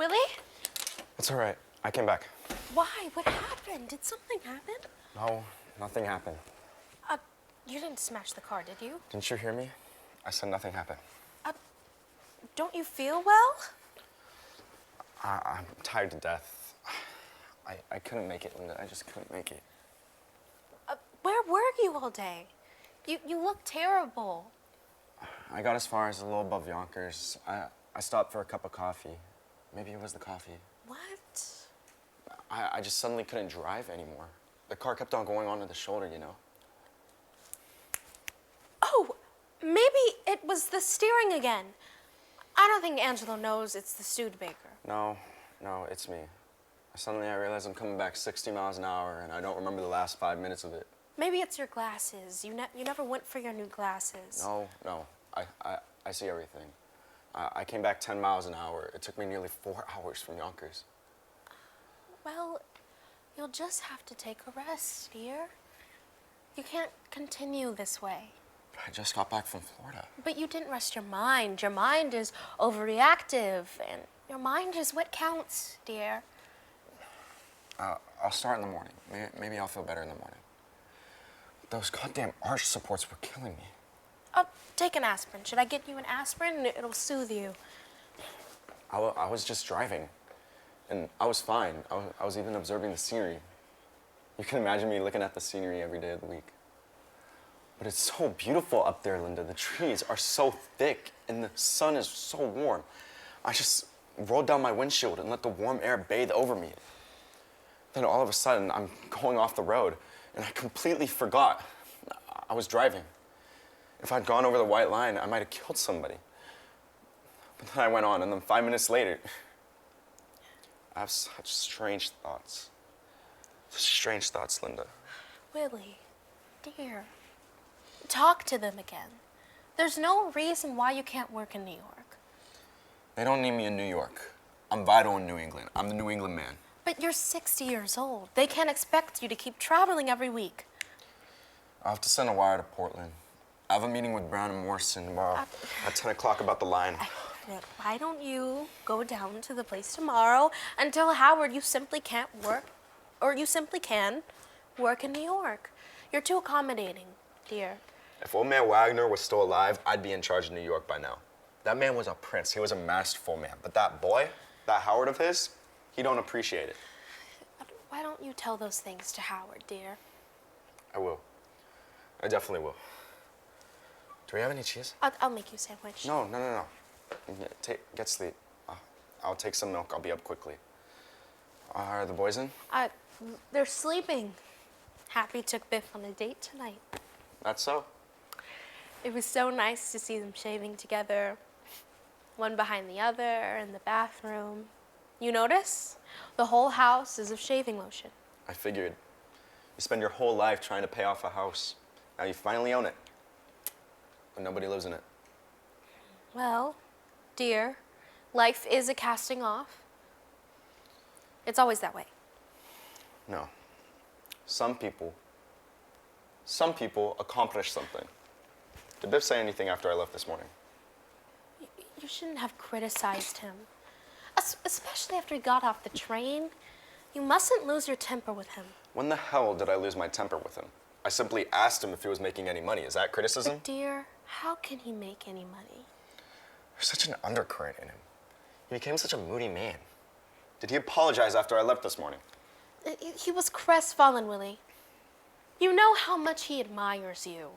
Willie? It's all right. I came back. Why? What happened? Did something happen? No, nothing happened. You didn't smash the car, did you? Didn't you hear me? I said nothing happened. Don't you feel well? I'm tired to death. I couldn't make it, Linda. I just couldn't make it. Where were you all day? You look terrible. I got as far as a little above Yonkers. I stopped for a cup of coffee. Maybe it was the coffee. What? I just suddenly couldn't drive anymore. The car kept on going onto the shoulder, you know? Oh, maybe it was the steering again. I don't think Angelo knows it's the Studebaker. No, it's me. Suddenly I realize I'm coming back 60 miles an hour and I don't remember the last 5 minutes of it. Maybe it's your glasses. You never went for your new glasses. No. I see everything. I came back 10 miles an hour. It took me nearly 4 hours from Yonkers. Well, you'll just have to take a rest, dear. You can't continue this way. I just got back from Florida. But you didn't rest your mind. Your mind is overreactive, and your mind is what counts, dear. I'll start in the morning. Maybe I'll feel better in the morning. Those goddamn arch supports were killing me. Take an aspirin. Should I get you an aspirin? It'll soothe you. I was just driving, and I was fine. I was even observing the scenery. You can imagine me looking at the scenery every day of the week. But it's so beautiful up there, Linda. The trees are so thick, and the sun is so warm. I just rolled down my windshield and let the warm air bathe over me. Then all of a sudden, I'm going off the road, and I completely forgot I was driving. If I'd gone over the white line, I might have killed somebody. But then I went on, and then 5 minutes later, I have such strange thoughts. Such strange thoughts, Linda. Willie, dear, talk to them again. There's no reason why you can't work in New York. They don't need me in New York. I'm vital in New England. I'm the New England man. But you're 60 years old. They can't expect you to keep traveling every week. I'll have to send a wire to Portland. I have a meeting with Brown and Morrison tomorrow at 10 o'clock about the line. Why don't you go down to the place tomorrow and tell Howard you simply can't work, or you simply can work in New York? You're too accommodating, dear. If old man Wagner was still alive, I'd be in charge of New York by now. That man was a prince. He was a masterful man. But that boy, that Howard of his, he don't appreciate it. Why don't you tell those things to Howard, dear? I will. I definitely will. Do we have any cheese? I'll make you a sandwich. No. Get sleep. I'll take some milk. I'll be up quickly. Are the boys in? They're sleeping. Happy took Biff on a date tonight. That's so. It was so nice to see them shaving together, one behind the other in the bathroom. You notice? The whole house is of shaving lotion. I figured. You spend your whole life trying to pay off a house. Now you finally own it. But nobody lives in it. Well, dear, life is a casting off. It's always that way. No. Some people accomplish something. Did Biff say anything after I left this morning? You shouldn't have criticized him. Especially after he got off the train. You mustn't lose your temper with him. When the hell did I lose my temper with him? I simply asked him if he was making any money. Is that criticism? But dear, how can he make any money? There's such an undercurrent in him. He became such a moody man. Did he apologize after I left this morning? He was crestfallen, Willie. You know how much he admires you.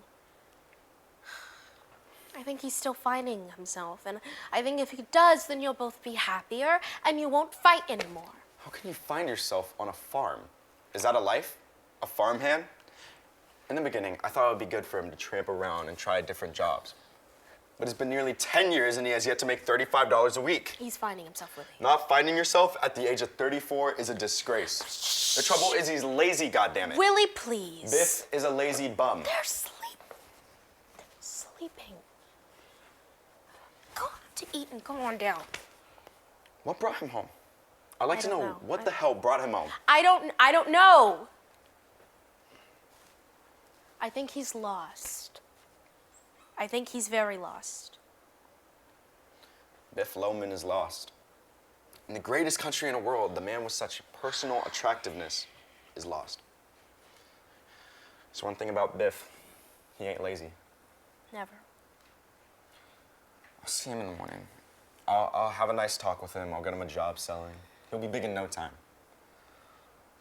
I think he's still finding himself, and I think if he does, then you'll both be happier, and you won't fight anymore. How can you find yourself on a farm? Is that a life? A farmhand? In the beginning, I thought it would be good for him to tramp around and try different jobs. But it's been nearly 10 years and he has yet to make $35 a week. He's finding himself, Willie. Not finding yourself at the age of 34 is a disgrace. Shh. The trouble is he's lazy, goddammit. Willie, please. Biff is a lazy bum. They're sleeping. Go out to eat and go on down. What brought him home? I'd like to don't know know. what the hell brought him home. I don't know. I think he's lost. I think he's very lost. Biff Loman is lost. In the greatest country in the world, the man with such personal attractiveness is lost. There's one thing about Biff. He ain't lazy. Never. I'll see him in the morning. I'll have a nice talk with him. I'll get him a job selling. He'll be big in no time.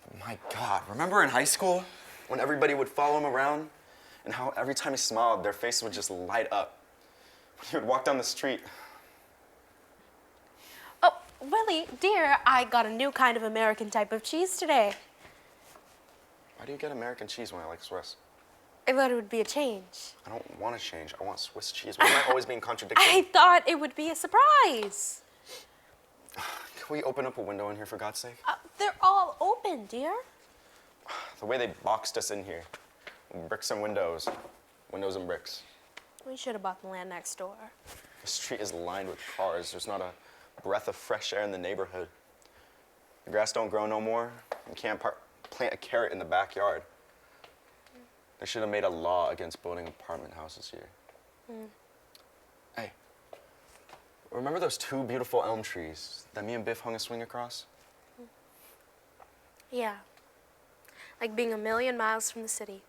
But my God, remember in high school when everybody would follow him around and how every time he smiled, their face would just light up? When he would walk down the street. Oh, Willie, dear, I got a new kind of American type of cheese today. Why do you get American cheese when I like Swiss? I thought it would be a change. I don't want to change. I want Swiss cheese. Why am I always being contradictory? I thought it would be a surprise. Can we open up a window in here, for God's sake? They're all open, dear. The way they boxed us in here. Bricks and windows. Windows and bricks. We should have bought the land next door. The street is lined with cars. There's not a breath of fresh air in the neighborhood. The grass don't grow no more. You can't plant a carrot in the backyard. They should have made a law against building apartment houses here. Hey, remember those two beautiful elm trees that me and Biff hung a swing across? Yeah. Like being a million miles from the city.